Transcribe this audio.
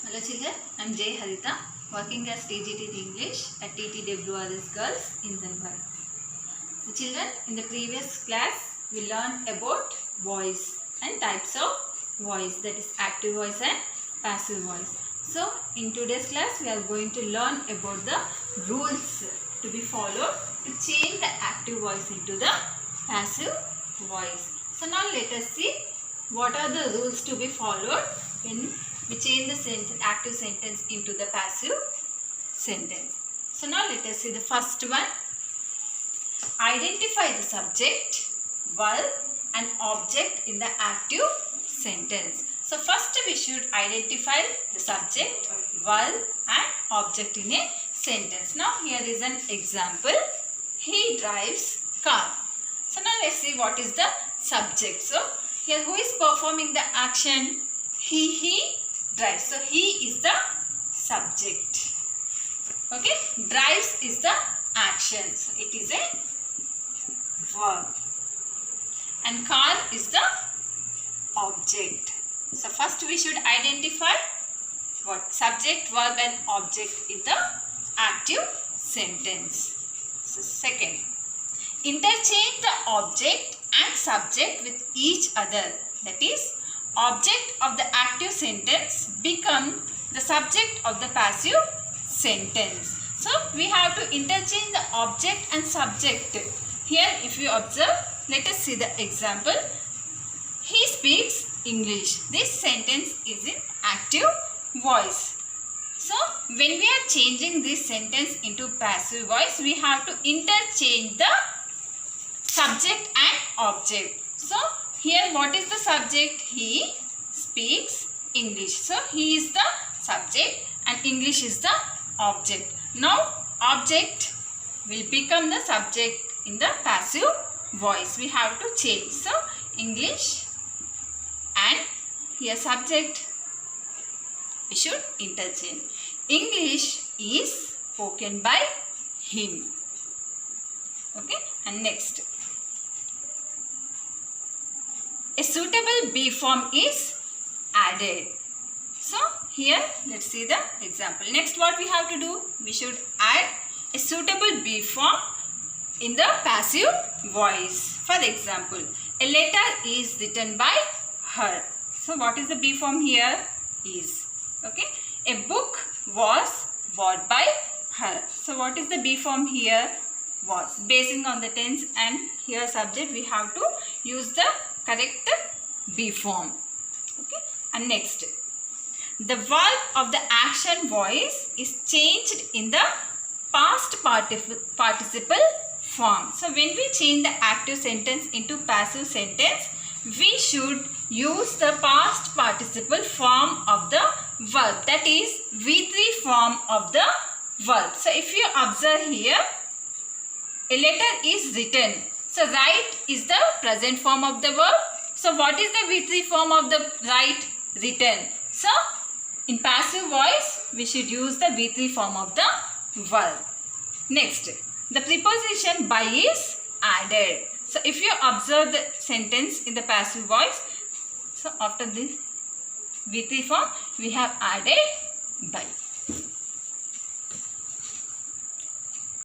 Hello children, I am Jay Harita, working as TGT English at TTWRS Girls in Zanbar. So children, in the previous class we learned about voice and types of voice, that is active voice and passive voice. So in today's class we are going to learn about the rules to be followed to change the active voice into the passive voice. So now let us see what are the rules to be followed when we change the active sentence into the passive sentence. So now let us see the first one. Identify the subject, verb and object in the active sentence. So first we should identify the subject, verb and object in a sentence. Now here is an example. He drives car. So now let's see what is the subject. So here who is performing the action? He drives. So he is the subject. Okay. Drives is the action. So it is a verb. And car is the object. So first we should identify what subject, verb and object in the active sentence. So second, interchange the object and subject with each other. That is, object of the active sentence become the subject of the passive sentence. So we have to interchange the object and subject. Here if you observe, let us see the example. He speaks English. This sentence is in active voice. So when we are changing this sentence into passive voice, we have to interchange the subject and object. So here what is the subject? He speaks English. So he is the subject and English is the object. Now object will become the subject in the passive voice. We have to change. So English and here subject we should interchange. English is spoken by him. Okay, and next, a suitable be form is added. So here let's see the example. Next what we have to do? We should add a suitable be form in the passive voice. For example, a letter is written by her. So what is the be form here? Is. Okay. A book was bought by her. So what is the be form here? Was. Basing on the tense and here subject, we have to use the correct be form. Okay. And next, the verb of the action voice is changed in the past participle form. So when we change the active sentence into passive sentence, we should use the past participle form of the verb, that is V3 form of the verb. So if you observe here, a letter is written. So write is the present form of the verb. So what is the V3 form of the write? Written. So in passive voice we should use the V3 form of the verb. Next, the preposition by is added. So if you observe the sentence in the passive voice, so after this V3 form we have added by.